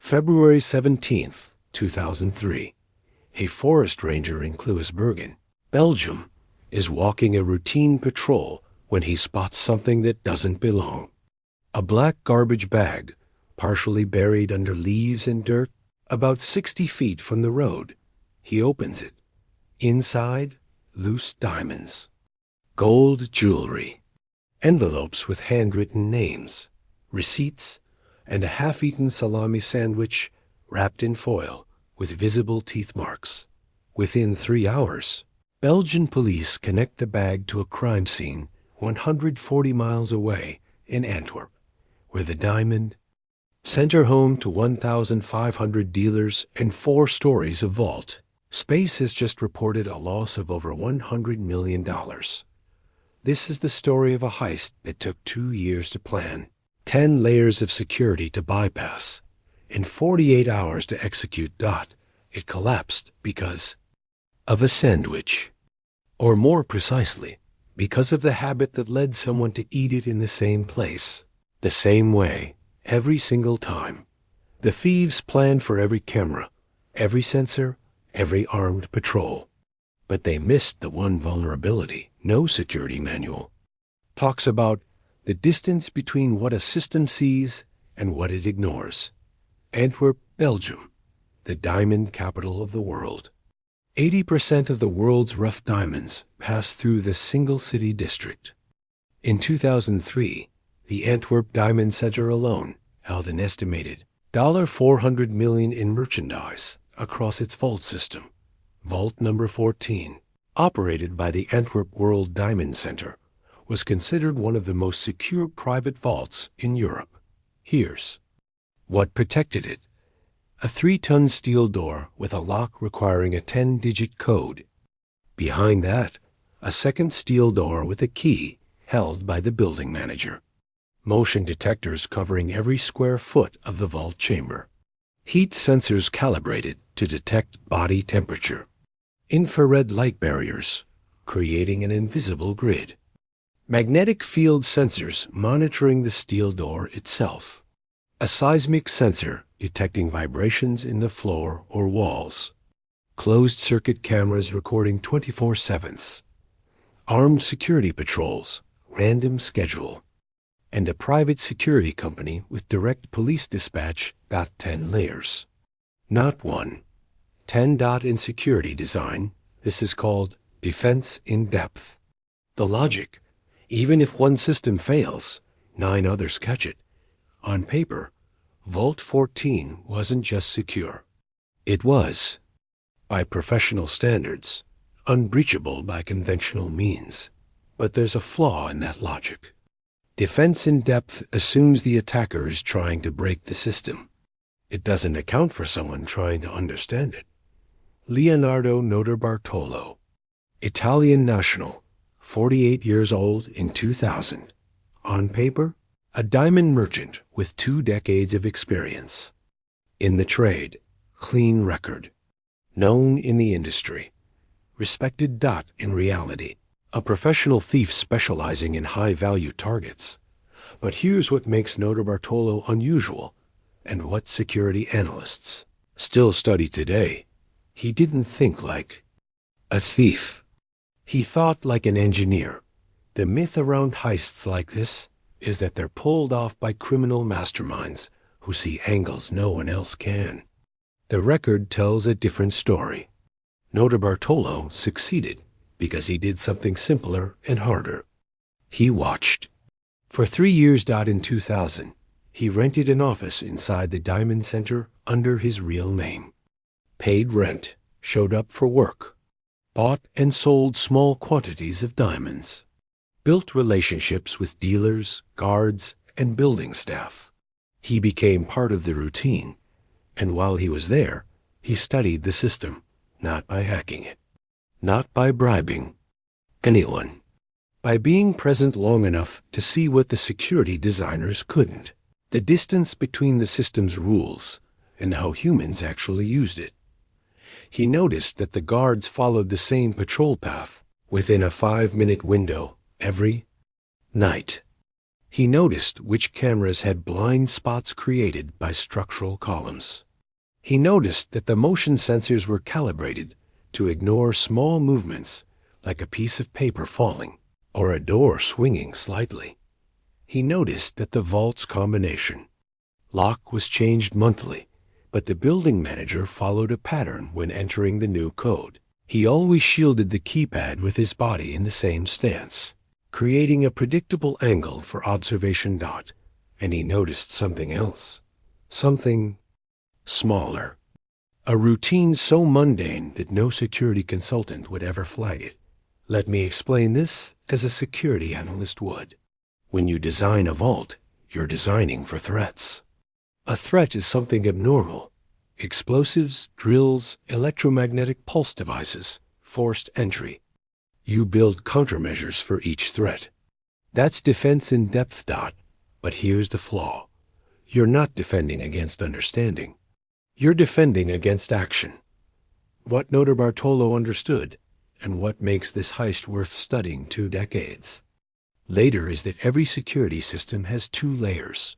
February 17th, 2003. A forest ranger in Kluisbergen, Belgium, is walking a routine patrol when he spots something that doesn't belong. A black garbage bag, partially buried under leaves and dirt, about 60 feet from the road. He opens it. Inside, loose diamonds. Gold jewelry. Envelopes with handwritten names, receipts, and a half-eaten salami sandwich wrapped in foil with visible teeth marks. Within 3 hours, Belgian police connect the bag to a crime scene 140 miles away in Antwerp, where the Diamond Center, home to 1,500 dealers and 4 stories of vault space, has just reported a loss of over $100 million. This is the story of a heist that took 2 years to plan, 10 layers of security to bypass, and 48 hours to execute. It collapsed because of a sandwich. Or more precisely, because of the habit that led someone to eat it in the same place, the same way, every single time. The thieves planned for every camera, every sensor, every armed patrol. But they missed the one vulnerability no security manual talks about: the distance between what a system sees and what it ignores. Antwerp, Belgium, the diamond capital of the world. 80% of the world's rough diamonds pass through this single city district. In 2003, the Antwerp Diamond Center alone held an estimated $400 million in merchandise across its vault system. Vault number 14, operated by the Antwerp World Diamond Center, was considered one of the most secure private vaults in Europe. Here's what protected it: a 3-ton steel door with a lock requiring a 10-digit code. Behind that, a second steel door with a key held by the building manager. Motion detectors covering every square foot of the vault chamber. Heat sensors calibrated to detect body temperature. Infrared light barriers, creating an invisible grid. Magnetic field sensors monitoring the steel door itself. A seismic sensor detecting vibrations in the floor or walls. Closed-circuit cameras recording 24/7. Armed security patrols, random schedule. And a private security company with direct police dispatch. 10 layers. Not one. 10. In security design, this is called defense in depth. The logic: even if one system fails, 9 others catch it. On paper, Vault 14 wasn't just secure. It was, by professional standards, unbreachable by conventional means. But there's a flaw in that logic. Defense in depth assumes the attacker is trying to break the system. It doesn't account for someone trying to understand it. Leonardo Notarbartolo, Italian national, 48 years old in 2000. On paper, a diamond merchant with 2 decades of experience. In the trade, clean record. Known in the industry. Respected. In reality, a professional thief specializing in high-value targets. But here's what makes Notarbartolo unusual, and what security analysts still study today. He didn't think like a thief. He thought like an engineer. The myth around heists like this is that they're pulled off by criminal masterminds who see angles no one else can. The record tells a different story. Notarbartolo succeeded because he did something simpler and harder. He watched. For 3 years. In 2000, he rented an office inside the Diamond Center under his real name. Paid rent, showed up for work, bought and sold small quantities of diamonds, built relationships with dealers, guards, and building staff. He became part of the routine, and while he was there, he studied the system, not by hacking it, not by bribing anyone, by being present long enough to see what the security designers couldn't: the distance between the system's rules and how humans actually used it. He noticed that the guards followed the same patrol path within a 5-minute window every night. He noticed which cameras had blind spots created by structural columns. He noticed that the motion sensors were calibrated to ignore small movements like a piece of paper falling or a door swinging slightly. He noticed that the vault's combination lock was changed monthly, but the building manager followed a pattern when entering the new code. He always shielded the keypad with his body in the same stance, creating a predictable angle for observation. And he noticed something else, something smaller. A routine so mundane that no security consultant would ever flag it. Let me explain this as a security analyst would. When you design a vault, you're designing for threats. A threat is something abnormal. Explosives, drills, electromagnetic pulse devices, forced entry. You build countermeasures for each threat. That's defense in depth. But here's the flaw. You're not defending against understanding. You're defending against action. What Notarbartolo understood, and what makes this heist worth studying 2 decades later, is that every security system has 2 layers.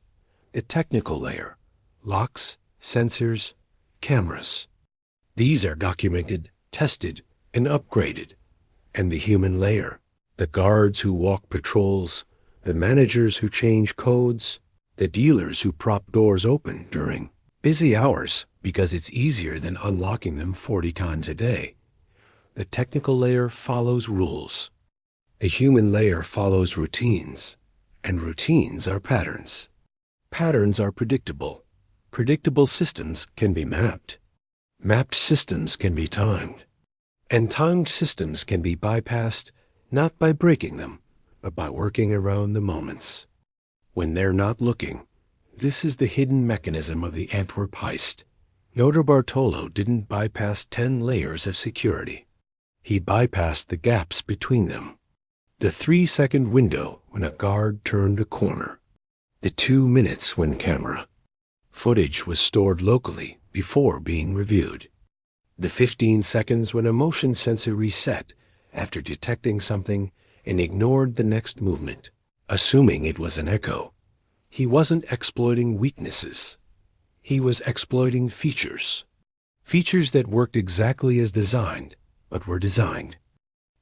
The technical layer, locks, sensors, cameras. These are documented, tested, and upgraded. And the human layer, the guards who walk patrols, the managers who change codes, the dealers who prop doors open during busy hours because it's easier than unlocking them 40 times a day. The technical layer follows rules. The human layer follows routines, and routines are patterns. Patterns are predictable. Predictable systems can be mapped. Mapped systems can be timed. And timed systems can be bypassed not by breaking them, but by working around the moments. When they're not looking. This is the hidden mechanism of the Antwerp heist. Notarbartolo didn't bypass 10 layers of security. He bypassed the gaps between them. The 3-second window when a guard turned a corner. The 2 minutes when camera footage was stored locally before being reviewed. The 15 seconds when a motion sensor reset after detecting something and ignored the next movement, assuming it was an echo. He wasn't exploiting weaknesses. He was exploiting features. Features that worked exactly as designed, but were designed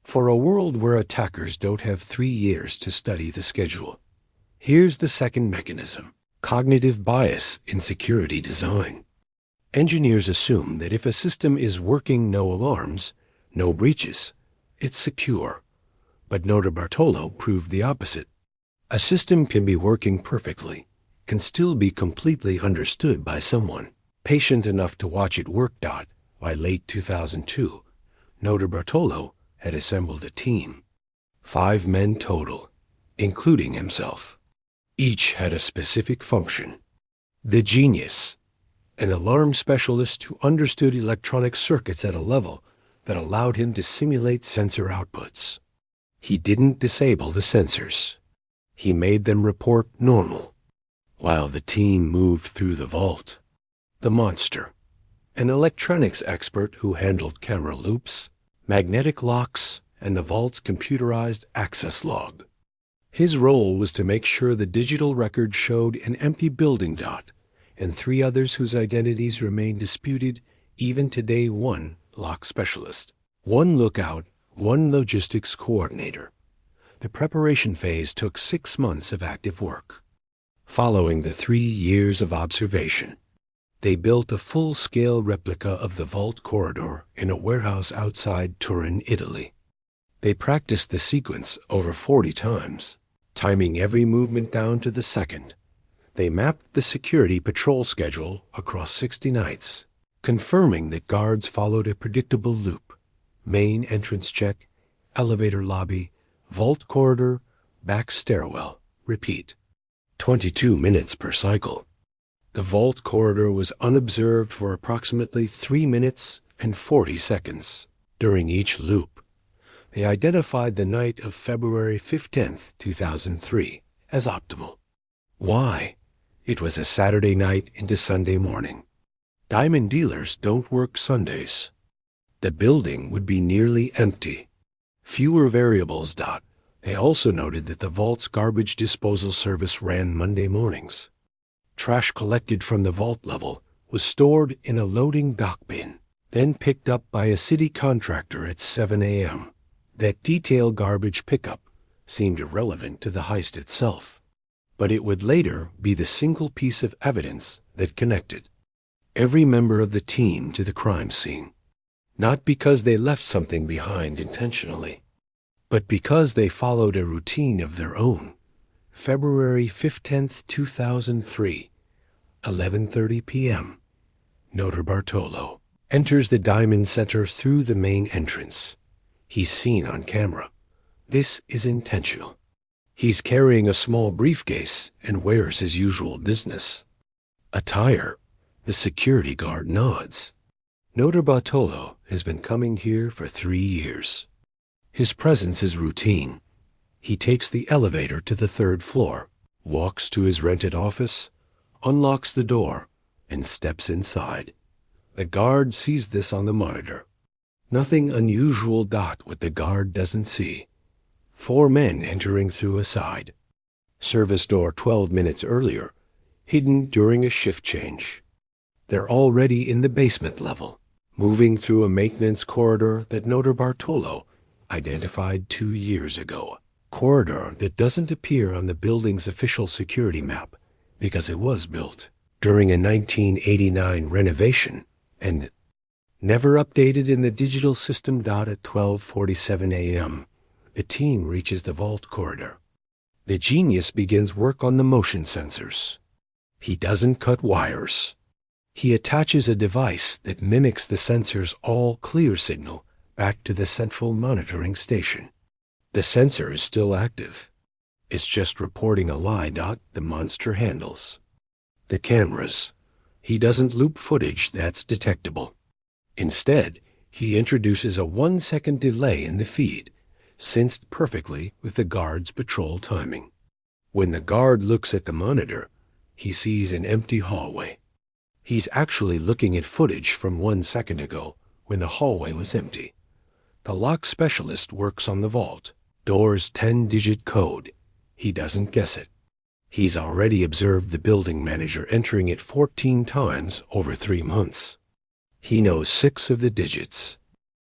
for a world where attackers don't have 3 years to study the schedule. Here's the second mechanism: cognitive bias in security design. Engineers assume that if a system is working, no alarms, no breaches, it's secure. But Notarbartolo proved the opposite. A system can be working perfectly, can still be completely understood by someone patient enough to watch it work. By late 2002, Notarbartolo had assembled a team. 5 men total, including himself. Each had a specific function. The genius, an alarm specialist who understood electronic circuits at a level that allowed him to simulate sensor outputs. He didn't disable the sensors. He made them report normal, while the team moved through the vault. The monster, an electronics expert who handled camera loops, magnetic locks, and the vault's computerized access log. His role was to make sure the digital record showed an empty building. And 3 others whose identities remain disputed even today: 1 lock specialist, 1 lookout, 1 logistics coordinator. The preparation phase took 6 months of active work. Following the 3 years of observation, they built a full-scale replica of the vault corridor in a warehouse outside Turin, Italy. They practiced the sequence over 40 times, timing every movement down to the second. They mapped the security patrol schedule across 60 nights, confirming that guards followed a predictable loop: main entrance check, elevator lobby, vault corridor, back stairwell, repeat. 22 minutes per cycle. The vault corridor was unobserved for approximately 3 minutes and 40 seconds during each loop. They identified the night of February 15th, 2003 as optimal. Why? It was a Saturday night into Sunday morning. Diamond dealers don't work Sundays. The building would be nearly empty. Fewer variables. They also noted that the vault's garbage disposal service ran Monday mornings. Trash collected from the vault level was stored in a loading dock bin, then picked up by a city contractor at 7 a.m. That detailed garbage pickup seemed irrelevant to the heist itself, but it would later be the single piece of evidence that connected every member of the team to the crime scene, not because they left something behind intentionally, but because they followed a routine of their own. February 15th, 2003, 11:30 p.m. Notarbartolo enters the Diamond Center through the main entrance. He's seen on camera. This is intentional. He's carrying a small briefcase and wears his usual business attire. The security guard nods. Notarbartolo has been coming here for 3 years. His presence is routine. He takes the elevator to the 3rd floor, walks to his rented office, unlocks the door, and steps inside. The guard sees this on the monitor. Nothing unusual. What the guard doesn't see: 4 men entering through a side service door 12 minutes earlier, hidden during a shift change. They're already in the basement level, moving through a maintenance corridor that Notarbartolo identified 2 years ago. Corridor that doesn't appear on the building's official security map because it was built during a 1989 renovation and never updated in the digital system. At 12:47 a.m., the team reaches the vault corridor. The genius begins work on the motion sensors. He doesn't cut wires. He attaches a device that mimics the sensor's all-clear signal back to the central monitoring station. The sensor is still active. It's just reporting a lie. The monster handles the cameras. He doesn't loop footage that's detectable. Instead, he introduces a 1-second delay in the feed, synced perfectly with the guard's patrol timing. When the guard looks at the monitor, he sees an empty hallway. He's actually looking at footage from 1 second ago when the hallway was empty. The lock specialist works on the vault. Door's 10-digit code. He doesn't guess it. He's already observed the building manager entering it 14 times over 3 months. He knows 6 of the digits.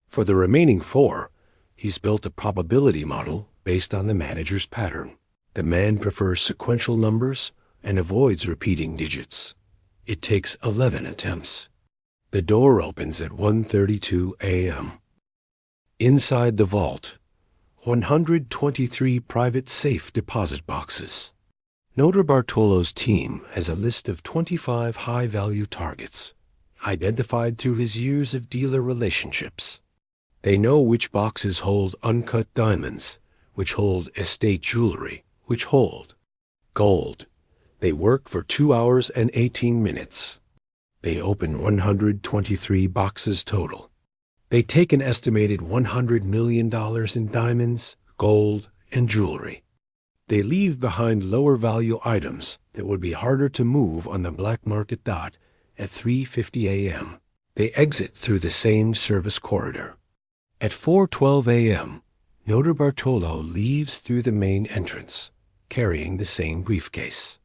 For the remaining 4, he's built a probability model based on the manager's pattern. The man prefers sequential numbers and avoids repeating digits. It takes 11 attempts. The door opens at 1:32 a.m. Inside the vault, 123 private safe deposit boxes. Notarbartolo's team has a list of 25 high-value targets, identified through his years of dealer relationships. They know which boxes hold uncut diamonds, which hold estate jewelry, which hold gold. They work for 2 hours and 18 minutes. They open 123 boxes total. They take an estimated $100 million in diamonds, gold, and jewelry. They leave behind lower value items that would be harder to move on the black market. At 3:50 a.m., they exit through the same service corridor. At 4:12 a.m., Notarbartolo leaves through the main entrance, carrying the same briefcase.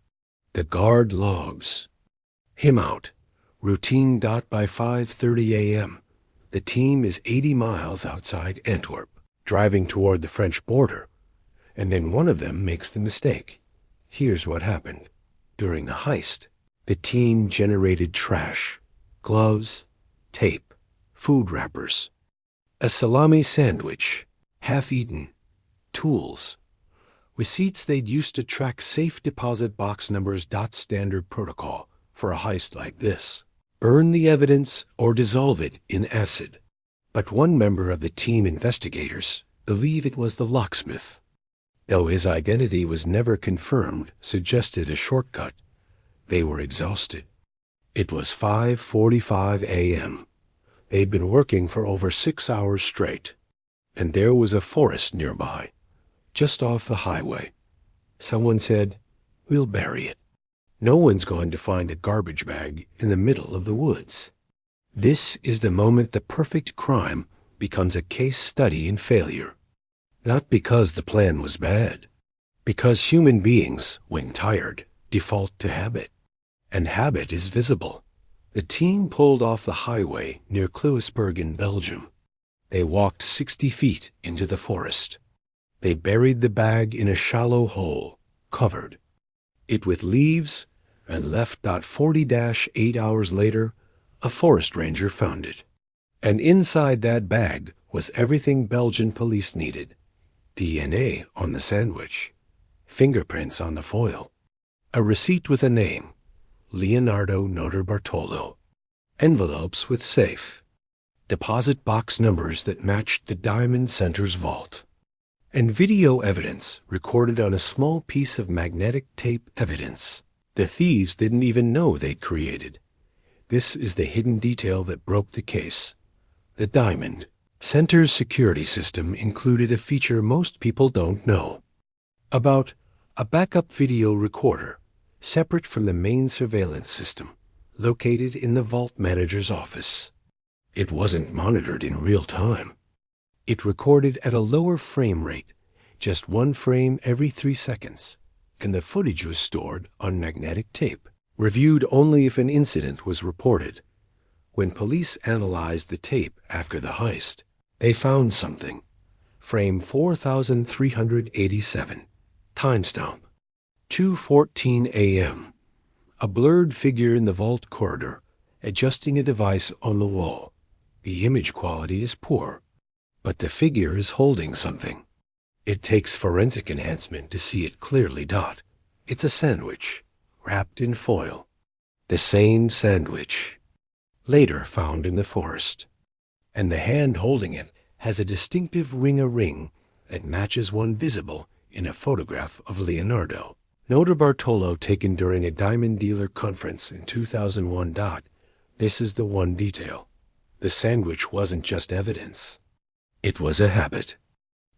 The guard logs him out. Routine. By 5:30 a.m., the team is 80 miles outside Antwerp, driving toward the French border, and then one of them makes the mistake. Here's what happened. During the heist, the team generated trash, gloves, tape, food wrappers, a salami sandwich, half-eaten, tools, receipts they'd used to track safe deposit box numbers. Standard protocol for a heist like this: burn the evidence or dissolve it in acid. But one member of the team investigators believe it was the locksmith, though his identity was never confirmed, suggested a shortcut. They were exhausted. It was 5:45 a.m. They'd been working for over 6 hours straight, and there was a forest nearby, just off the highway. Someone said, "We'll bury it." No one's going to find a garbage bag in the middle of the woods. This is the moment the perfect crime becomes a case study in failure. Not because the plan was bad. Because human beings, when tired, default to habit. And habit is visible. The team pulled off the highway near Kluisberg in Belgium. They walked 60 feet into the forest. They buried the bag in a shallow hole, covered it with leaves, and left. 40-8 hours later, a forest ranger found it. And inside that bag was everything Belgian police needed. DNA on the sandwich, fingerprints on the foil, a receipt with a name, Leonardo Notarbartolo, envelopes with safe, deposit box numbers that matched the Diamond Center's vault, and video evidence recorded on a small piece of magnetic tape evidence the thieves didn't even know they'd created. This is the hidden detail that broke the case. The Diamond Center's security system included a feature most people don't know about a backup video recorder separate from the main surveillance system, located in the vault manager's office. It wasn't monitored in real time. It recorded at a lower frame rate, just one frame every 3 seconds, and the footage was stored on magnetic tape, reviewed only if an incident was reported. When police analyzed the tape after the heist, they found something. Frame 4387, timestamp 2:14 a.m. A blurred figure in the vault corridor, adjusting a device on the wall. The image quality is poor, but the figure is holding something. It takes forensic enhancement to see it clearly. It's a sandwich, wrapped in foil. The same sandwich, later found in the forest. And the hand holding it has a distinctive ring that matches one visible in a photograph of Leonardo Notarbartolo taken during a diamond dealer conference in 2001. This is the one detail. The sandwich wasn't just evidence. It was a habit.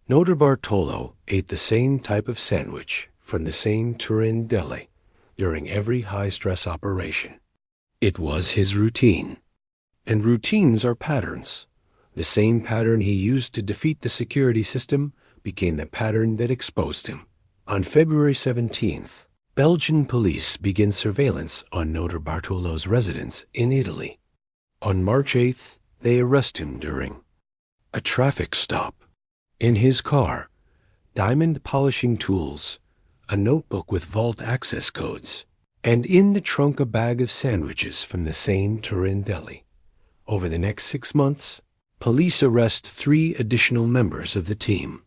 Notarbartolo ate the same type of sandwich from the same Turin deli during every high-stress operation. It was his routine. And routines are patterns. The same pattern he used to defeat the security system became the pattern that exposed him. On February 17th, Belgian police begin surveillance on Notarbartolo's residence in Italy. On March 8th, they arrest him during a traffic stop. In his car, diamond polishing tools, a notebook with vault access codes, and in the trunk a bag of sandwiches from the same Turin deli. Over the next 6 months, police arrest 3 additional members of the team.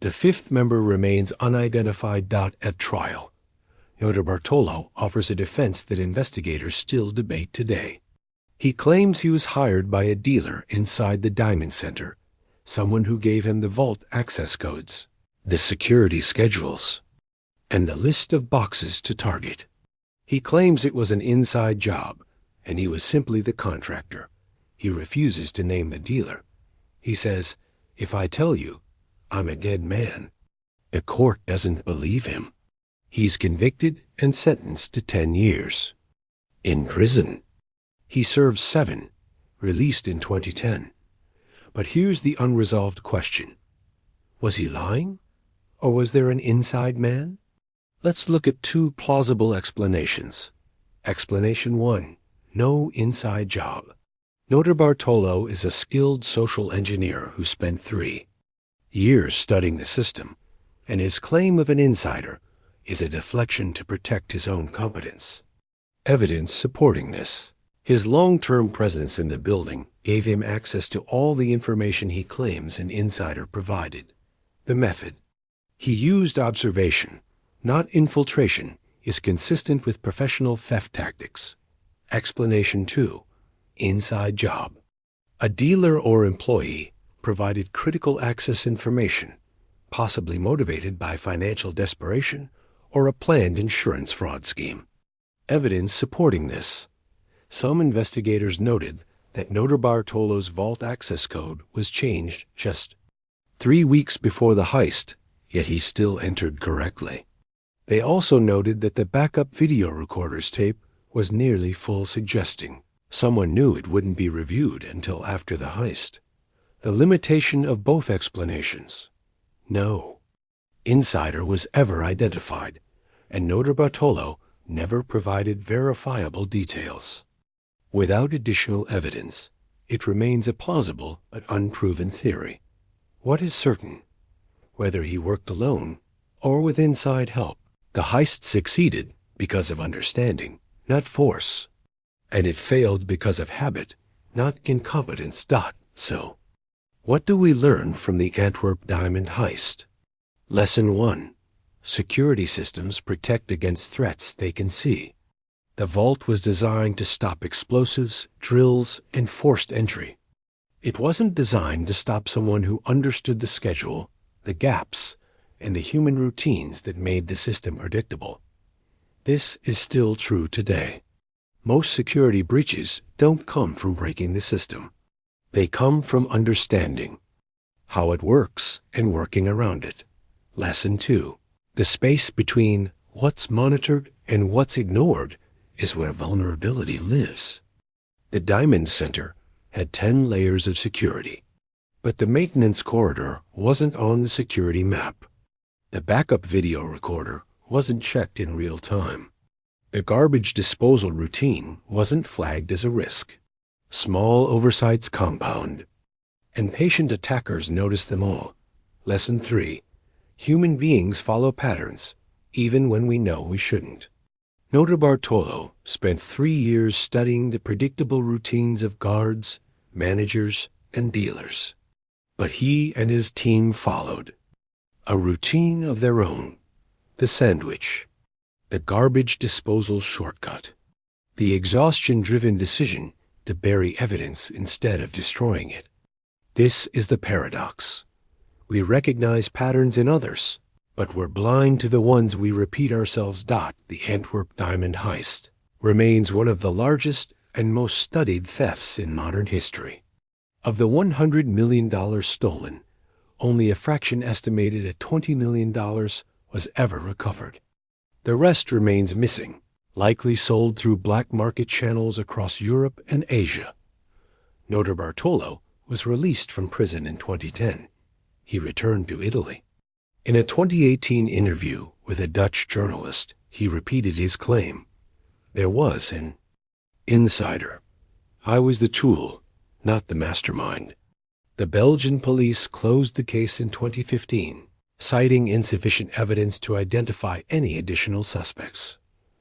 The 5th member remains unidentified. At trial, Notarbartolo offers a defense that investigators still debate today. He claims he was hired by a dealer inside the Diamond Center, someone who gave him the vault access codes, the security schedules, and the list of boxes to target. He claims it was an inside job, and he was simply the contractor. He refuses to name the dealer. He says, "If I tell you, I'm a dead man." The court doesn't believe him. He's convicted and sentenced to 10 years. In prison, he served 7, released in 2010. But here's the unresolved question. Was he lying? Or was there an inside man? Let's look at 2 plausible explanations. Explanation 1, no inside job. Notarbartolo is a skilled social engineer who spent 3 years studying the system, and his claim of an insider is a deflection to protect his own competence. Evidence supporting this. His long-term presence in the building gave him access to all the information he claims an insider provided. The method. He used observation, not infiltration, is consistent with professional theft tactics. Explanation 2, inside job. A dealer or employee provided critical access information, possibly motivated by financial desperation or a planned insurance fraud scheme. Evidence supporting this. Some investigators noted that Notarbartolo's vault access code was changed just 3 weeks before the heist, yet he still entered correctly. They also noted that the backup video recorder's tape was nearly full, suggesting someone knew it wouldn't be reviewed until after the heist. The limitation of both explanations. No insider was ever identified, and Notarbartolo never provided verifiable details. Without additional evidence, it remains a plausible but unproven theory. What is certain? Whether he worked alone or with inside help, the heist succeeded because of understanding, not force. And it failed because of habit, not incompetence. So, what do we learn from the Antwerp Diamond Heist? Lesson 1. Security systems protect against threats they can see. The vault was designed to stop explosives, drills, and forced entry. It wasn't designed to stop someone who understood the schedule, the gaps, and the human routines that made the system predictable. This is still true today. Most security breaches don't come from breaking the system. They come from understanding how it works and working around it. Lesson 2. The space between what's monitored and what's ignored is where vulnerability lives. The Diamond Center had 10 layers of security, but the maintenance corridor wasn't on the security map. The backup video recorder wasn't checked in real time. The garbage disposal routine wasn't flagged as a risk. Small oversights compound, and patient attackers notice them all. Lesson 3. Human beings follow patterns, even when we know we shouldn't. Notarbartolo spent 3 years studying the predictable routines of guards, managers, and dealers. But he and his team followed a routine of their own. The sandwich, the garbage disposal shortcut, the exhaustion-driven decision to bury evidence instead of destroying it. This is the paradox. We recognize patterns in others, but we're blind to the ones we repeat ourselves. The Antwerp Diamond Heist remains one of the largest and most studied thefts in modern history. Of the $100 million stolen, only a fraction estimated at $20 million was ever recovered. The rest remains missing, likely sold through black market channels across Europe and Asia. Notarbartolo was released from prison in 2010. He returned to Italy. In a 2018 interview with a Dutch journalist, he repeated his claim. There was an insider. I was the tool, not the mastermind. The Belgian police closed the case in 2015, citing insufficient evidence to identify any additional suspects.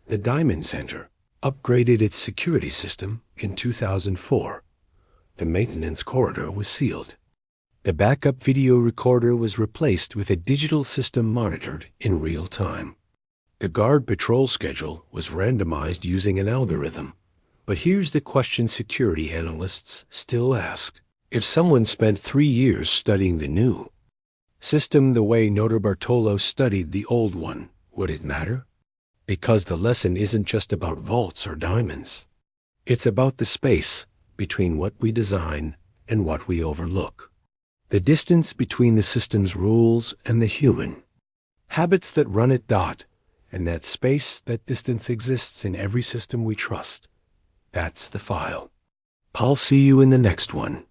The Diamond Center upgraded its security system in 2004. The maintenance corridor was sealed. The backup video recorder was replaced with a digital system monitored in real time. The guard patrol schedule was randomized using an algorithm. But here's the question security analysts still ask. If someone spent 3 years studying the new system the way Notarbartolo studied the old one, would it matter? Because the lesson isn't just about vaults or diamonds. It's about the space between what we design and what we overlook. The distance between the system's rules and the human. Habits that run it. And that space, that distance exists in every system we trust. That's the file. I'll see you in the next one.